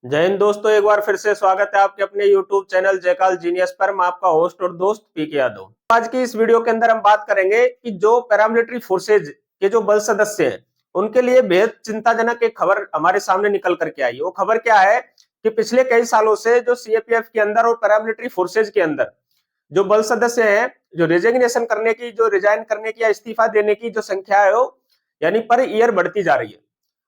जय हिंद दोस्तों, एक बार फिर से स्वागत है आपके अपने YouTube चैनल जयकाल जीनियस पर। मैं आपका होस्ट और दोस्त पीके यादव। आज की इस वीडियो के अंदर हम बात करेंगे कि जो पैरामिलिट्री फोर्सेज के जो बल सदस्य हैं उनके लिए बेहद चिंताजनक एक खबर हमारे सामने निकल करके आई है। वो खबर क्या है कि पिछले कई सालों से जो सीएपीएफ के अंदर और पैरामिलिट्री फोर्सेज के अंदर जो बल सदस्य हैं, जो रिजाइनेशन करने की, जो रिजाइन करने की या इस्तीफा देने की जो संख्या है वो यानी पर ईयर बढ़ती जा रही है।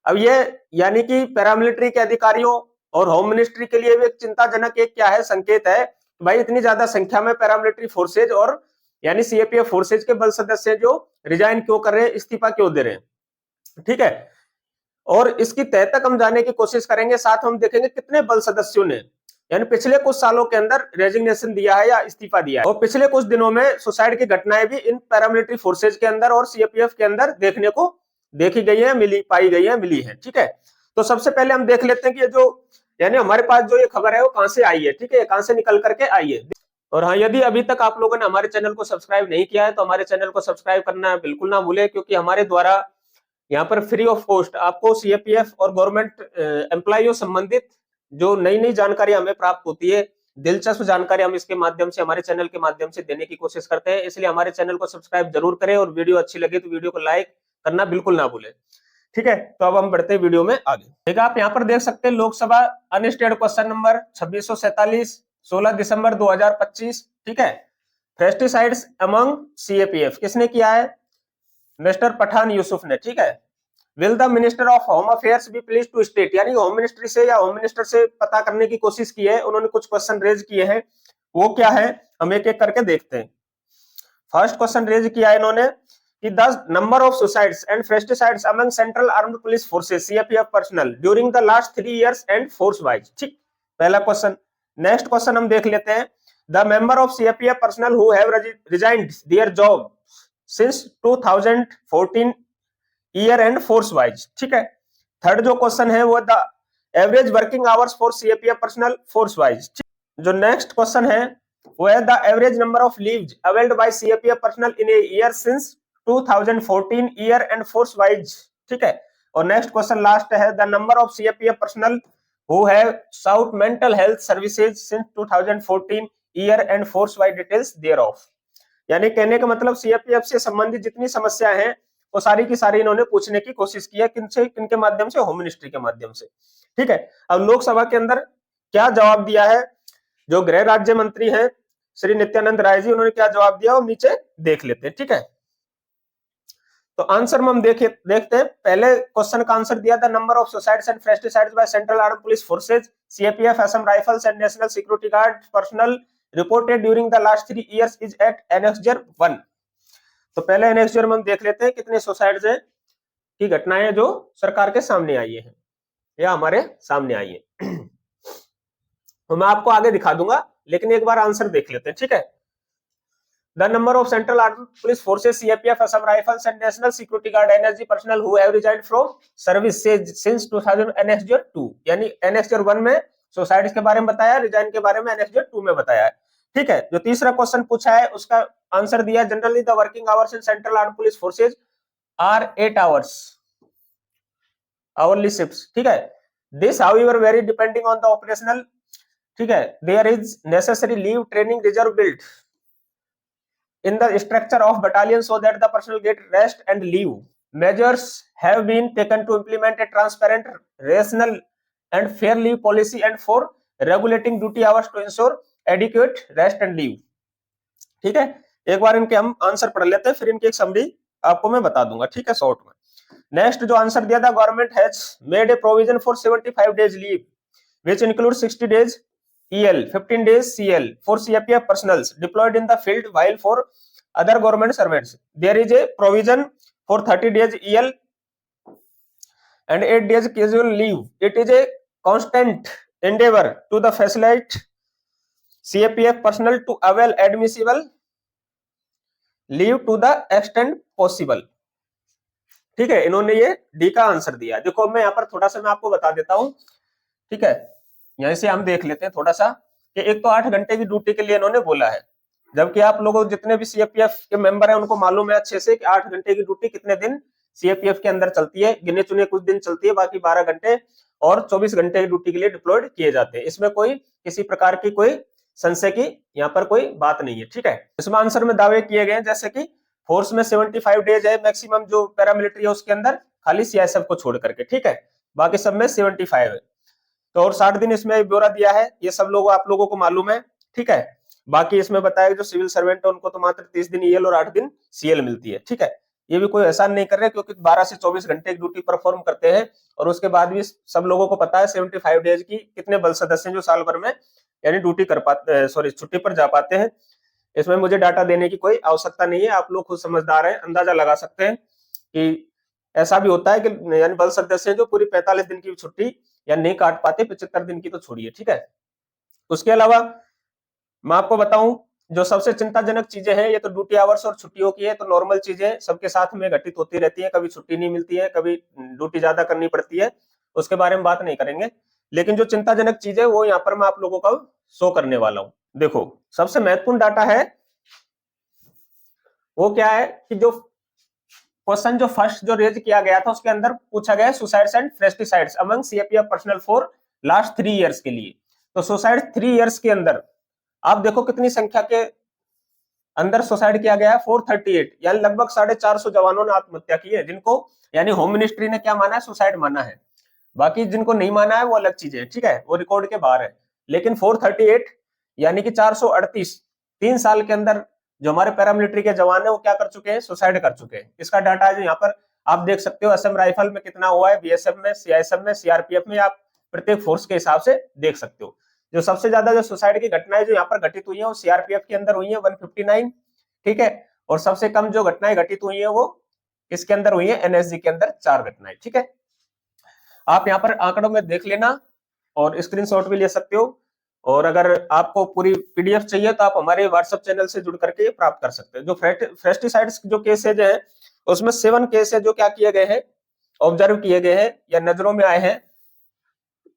अब ये यानी कि पैरामिलिट्री के अधिकारियों और होम मिनिस्ट्री के लिए भी एक चिंताजनक एक क्या है संकेत है, भाई इतनी ज्यादा संख्या में पैरामिलिट्री फोर्सेज और यानी सीएपीएफ फोर्सेज के बल सदस्य जो रिजाइन क्यों कर रहे हैं, इस्तीफा क्यों दे रहे हैं। ठीक है, और इसकी तह तक हम जाने की कोशिश करेंगे। साथ हम देखेंगे कितने बल सदस्यों ने यानी पिछले कुछ सालों के अंदर रेजिग्नेशन दिया है या इस्तीफा दिया है, और पिछले कुछ दिनों में सुसाइड की घटनाएं भी इन पैरामिलिट्री फोर्सेज के अंदर और सीएपीएफ के अंदर देखने को देखी गई है, पाई गई है, मिली है। ठीक है, तो सबसे पहले हम देख लेते हैं कि ये जो यानी हमारे पास जो ये खबर है वो कहां से आई है। ठीक है, कहां से निकल करके आई है। और हाँ, यदि अभी तक आप लोगों ने हमारे चैनल को सब्सक्राइब नहीं किया है तो हमारे चैनल को सब्सक्राइब करना बिल्कुल ना भूले, क्योंकि हमारे द्वारा यहाँ पर फ्री ऑफ कॉस्ट आपको सीएपीएफ और गवर्नमेंट एम्प्लॉइयों संबंधित जो नई नई जानकारी हमें प्राप्त होती है, दिलचस्प जानकारी हम इसके माध्यम से, हमारे चैनल के माध्यम से देने की कोशिश करते हैं। इसलिए हमारे चैनल को सब्सक्राइब जरूर करें और वीडियो अच्छी लगे तो वीडियो को लाइक करना बिल्कुल ना भूलें। ठीक है, तो अब हम बढ़ते हैं वीडियो में आगे। ठीक है, आप यहाँ पर देख सकते हैं लोकसभा अनस्टेड क्वेश्चन नंबर 2647 16 दिसंबर 2025। ठीक है, फेस्टिसाइड्स अमंग सीएपीएफ किसने किया है? मिस्टर पठान यूसुफ ने। ठीक है, will the minister of home affairs be please to state, यानी होम मिनिस्ट्री से या होम मिनिस्टर से पता करने की कोशिश की है, उन्होंने कुछ क्वेश्चन रेज किए हैं। वो क्या है हम एक एक करके देखते हैं। फर्स्ट क्वेश्चन रेज किया है इन्होंने कि the number of suicides and fratricides among central armed police forces CAPF personnel during the last 3 years and force wise. ठीक, पहला क्वेश्चन। नेक्स्ट क्वेश्चन हम देख लेते हैं। The member of CAPF personnel who have resigned their job since 2014 year and force wise. ठीक है, third जो question है वो the average working hours for CAPF personnel force wise. जो नेक्स्ट क्वेश्चन है वो है the average number of leaves availed by CAPF personnel in a year since 2014 year and force wise. ठीक है, और नेक्स्ट क्वेश्चन लास्ट है the number of CAPF personnel who have sought mental health services since 2014 year and force wise details thereof. यानी कहने का मतलब CAPF से संबंधित जितनी समस्याएं हैं वो सारी की सारी इन्होंने पूछने की कोशिश की है। किनसे? किनके माध्यम से? होम मिनिस्ट्री के माध्यम से। ठीक है, अब लोकसभा के अंदर क्या जवाब दिया है जो गृह राज्य मंत्री हैं श्री नित्यानंद राय जी, उन्होंने क्या जवाब दिया वो नीचे देख लेते हैं। ठीक है, तो आंसर में हम देखते हैं। पहले क्वेश्चन का आंसर दिया था number of suicides and fratricides by central armed police forces CAPF Assam rifles and national security guard personnel reported during the last 3 years is at annexure 1। तो पहले एनेक्सर में हम देख लेते हैं कितने सुसाइड्स हैं की घटनाएं जो सरकार के सामने आई है या हमारे सामने आई है। तो मैं आपको आगे दिखा दूंगा, लेकिन एक बार आंसर देख लेते हैं। ठीक है, the number of central armed police forces CAPF Assam rifles and national security guard NSG personnel who have resigned from service since 2000 annexure 2, यानी एनेक्सर 1 में सुसाइड्स के बारे में बताया, रिजाइन के बारे में एनेक्सर 2 में बताया है। ठीक है, जो तीसरा क्वेश्चन पूछा है उसका आंसर दिया generally the working hours in central armed police forces are 8 hours hourly shifts। ठीक है, this however vary depending on the operational. ठीक है, there is necessary leave training reserve built in the structure of battalion so that the personnel get rest and leave. Measures have been taken to implement a transparent, rational and fair leave policy and for regulating duty hours to ensure adequate rest and leave। ठीक है, एक बार इनके हम answer पढ़ लेते हैं, फिर इनकी एक समरी आपको मैं बता दूंगा। ठीक है, शॉर्ट में। नेक्स्ट जो आंसर दिया था, government has made a provision for 75 days leave which includes 60 days EL, 15 days CL for CPF personals deployed in the field, while for other government servants there is a provision for 30 days EL and 8 days casual leave. It is a constant endeavor to the facilitate CPF personnel to avail admissible leave to the extent possible। ठीक है, इन्होंने ये D का answer दिया। देखो मैं यहाँ पर थोड़ा सा मैं आपको बता देता हूँ। ठीक है, यहीं से हम देख लेते हैं थोड़ा सा कि एक तो 8 घंटे की ड्यूटी के लिए इन्होंने बोला है, जबकि आप लोगों जितने भी सीएपीएफ के मेंबर हैं उनको मालूम है अच्छे से कि 8 घंटे की ड्यूटी कितने दिन सीएपीएफ के अंदर चलती है। गिने चुने कुछ दिन चलती है, बाकी 12 घंटे और 24 घंटे की ड्यूटी के लिए डिप्लॉयड किए जाते हैं। इसमें कोई किसी प्रकार की कोई संशय की यहाँ पर कोई बात नहीं है, ठीक है। इसमें आंसर में दावे किए गए हैं जैसे कि फोर्स में 75 डेज है मैक्सिमम जो पैरामिलिट्री है उसके अंदर, खाली सीआईएसएफ को छोड़ करके, ठीक है, बाकी सब में 75 है। तो और 60 दिन इसमें ब्यौरा दिया है, ये सब लोग आप लोगों को मालूम है, ठीक है। बाकी इसमें बताया जो सिविल सर्वेंट है उनको तो मात्र 30 दिन ईएल और 8 दिन सीएल मिलती है, ठीक है। ये भी कोई एहसान नहीं कर रहे क्योंकि 12 से 24 घंटे की ड्यूटी परफॉर्म करते हैं और उसके बाद भी सब लोगों को पता है 75 डेज की कितने बल सदस्य जो साल भर में यानी ड्यूटी कर पाते, सॉरी छुट्टी पर जा पाते हैं। इसमें मुझे डाटा देने की कोई आवश्यकता नहीं है, आप लोग खुद समझदार हैं, अंदाजा लगा सकते हैं कि ऐसा भी होता है कि यानी बल सदस्य जो पूरी 45 दिन की छुट्टी या नहीं काट पाते, 75 दिन की तो छोड़िए, ठीक है। उसके अलावा मैं आपको बताऊं जो सबसे चिंताजनक चीजें हैं, ये तो ड्यूटी आवर्स और छुट्टियों की है, तो नॉर्मल चीजें सबके साथ में घटित होती रहती है, कभी छुट्टी नहीं मिलती है, कभी ड्यूटी ज्यादा करनी पड़ती है, उसके बारे में बात नहीं करेंगे। लेकिन जो चिंताजनक चीज है वो यहाँ पर मैं आप लोगों को शो करने वाला हूँ। देखो सबसे महत्वपूर्ण डाटा है वो क्या है कि जो क्वेश्चन जो फर्स्ट जो रेज किया गया था उसके अंदर पूछा गया suicides and pesticides among CAPF personal for last 3 years के लिए। तो सुसाइड 3 इयर्स के अंदर आप देखो कितनी संख्या के अंदर सुसाइड किया गया है, 438, यानी लगभग 450 जवानों ने आत्महत्या की है, जिनको यानी होम मिनिस्ट्री ने क्या माना है, सुसाइड माना है। बाकी जिनको नहीं माना है वो अलग चीज है, ठीक है, वो रिकॉर्ड के बाहर है। लेकिन 438 यानी कि 438 3 साल के अंदर जो हमारे पैरामिलिट्री के जवान है वो क्या कर चुके हैं, सुसाइड कर चुके हैं। इसका डाटा है यहाँ पर आप देख सकते हो, असम राइफल में कितना हुआ है, बीएसएफ में, सीआईएसएफ में, सीआरपीएफ में, आप प्रत्येक फोर्स के हिसाब से देख सकते हो। जो सबसे ज्यादा जो सुसाइड की घटनाएं जो यहाँ पर घटित हुई है वो सीआरपीएफ के अंदर हुई है 159, ठीक है, और सबसे कम जो घटनाएं घटित हुई है वो किसके अंदर हुई है, एनएसजी के अंदर 4 घटनाएं, ठीक है। आप यहाँ पर आंकड़ों में देख लेना और स्क्रीनशॉट भी ले सकते हो, और अगर आपको पूरी पीडीएफ चाहिए तो आप हमारे व्हाट्सएप चैनल से जुड़ करके प्राप्त कर सकते हैं। जो पेस्टिसाइड्स जो केसेज है उसमें 7 केस है जो क्या किए गए हैं, ऑब्जर्व किए गए हैं या नजरों में आए हैं।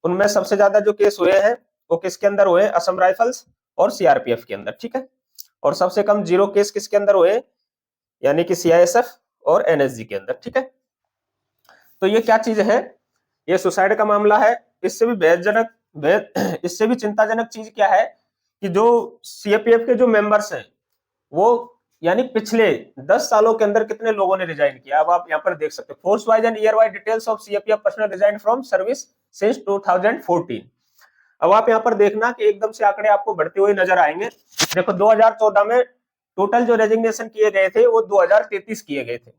उनमें सबसे ज्यादा जो केस हुए हैं वो किसके अंदर हुए, असम राइफल्स और सीआरपीएफ के अंदर, ठीक है, और सबसे कम 0 केस किसके अंदर हुए, यानी कि सीआईएसएफ और एनएसजी के अंदर, ठीक है। तो ये क्या चीज है, ये सुसाइड का मामला है। इससे भी बेहदजनक इससे भी चिंताजनक चीज क्या है कि जो सीएपीएफ के जो मेंबर्स हैं वो यानी पिछले 10 सालों के अंदर कितने लोगों ने रिजाइन किया, अब आप यहाँ पर देख सकते हो, force wise and year wise details of CAPF personal resign from service since 2014। अब आप यहाँ पर देखना कि एकदम से आंकड़े आपको बढ़ते हुए नजर आएंगे। देखो 2014 में टोटल जो रेजिग्नेशन किए गए थे वो 2033 किए गए थे,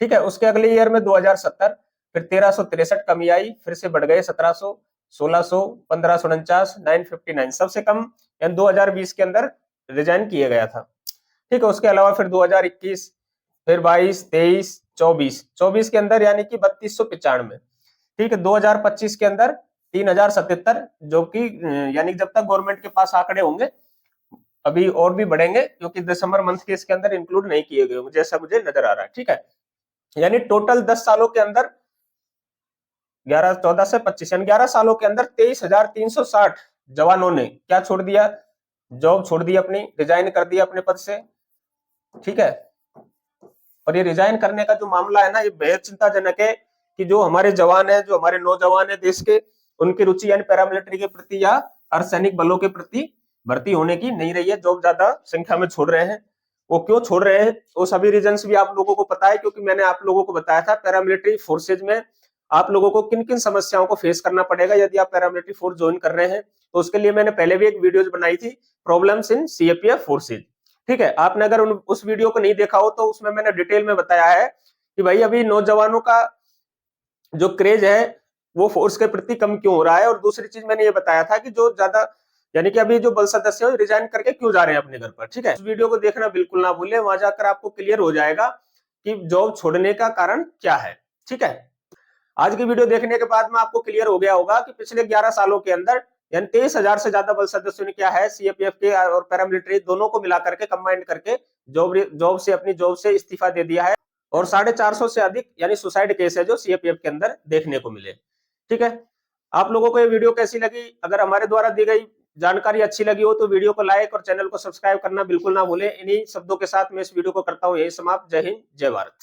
ठीक है। उसके अगले ईयर में 2070, फिर 1363 कमी आई, फिर से बढ़ गए 1700, 1600, 1549, 959, सबसे कम यानी 2020 के अंदर रिजाइन किया गया था, ठीक है। उसके अलावा फिर 2021, फिर 22, 23, 24 के अंदर यानी कि 3295, ठीक है। 2025 के अंदर 3077, जो कि यानी जब तक गवर्नमेंट के पास आंकड़े होंगे अभी और भी बढ़ेंगे क्योंकि दिसंबर मंथ के इसके अंदर इंक्लूड नहीं किए गए जैसा मुझे नजर आ रहा है, ठीक है। यानी टोटल 10 सालों के अंदर 14 से 25 यानी 11 सालों के अंदर 23,360 जवानों ने क्या छोड़ दिया, जॉब छोड़ दी अपनी, रिजाइन कर दिया अपने पद से, ठीक है। और ये रिजाइन करने का जो मामला है ना ये बेहद चिंताजनक है कि जो हमारे जवान है, जो हमारे नौजवान है देश के, उनकी रुचि यानी पैरामिलिट्री के प्रति या अर्धसैनिक बलों के प्रति भर्ती होने की नहीं रही है, जॉब ज्यादा संख्या में छोड़ रहे हैं। वो क्यों छोड़ रहे हैं वो सभी रीजंस भी आप लोगों को पता है, क्योंकि मैंने आप लोगों को बताया था पैरामिलिट्री फोर्सेज में आप लोगों को किन किन समस्याओं को फेस करना पड़ेगा यदि आप पैरामिलिट्री फोर्स ज्वाइन कर रहे हैं। तो उसके लिए मैंने पहले भी एक वीडियोज बनाई थी, प्रॉब्लम्स इन सीएपीएफ फोर्सेज, ठीक है। आपने अगर उस वीडियो को नहीं देखा हो तो उसमें मैंने डिटेल में बताया है कि भाई अभी नौजवानों का जो क्रेज है वो फोर्स के प्रति कम क्यों हो रहा है, और दूसरी चीज मैंने ये बताया था कि जो ज्यादा यानी कि अभी जो बल सदस्य है रिजाइन करके क्यों जा रहे हैं अपने घर पर, ठीक है। इस वीडियो को देखना बिल्कुल ना भूलें, वहां जाकर आपको क्लियर हो जाएगा कि जॉब छोड़ने का कारण क्या है, ठीक है। आज की वीडियो देखने के बाद में आपको क्लियर हो गया होगा कि पिछले 11 सालों के अंदर यानी 23,000 से ज्यादा बल सदस्यों ने क्या है सीएपीएफ के और पैरामिलिट्री दोनों को मिला करके कंबाइंड करके अपनी जॉब से इस्तीफा दे दिया है, और 450 से अधिक यानी सुसाइड केस है जो सीएपीएफ के अंदर देखने को मिले, ठीक है। आप लोगों को ये वीडियो कैसी लगी, अगर हमारे द्वारा दी गई जानकारी अच्छी लगी हो तो वीडियो को लाइक और चैनल को सब्सक्राइब करना बिल्कुल ना भूलें। इन्हीं शब्दों के साथ मैं इस वीडियो को करता हूँ यही समाप्त। जय हिंद, जय भारत।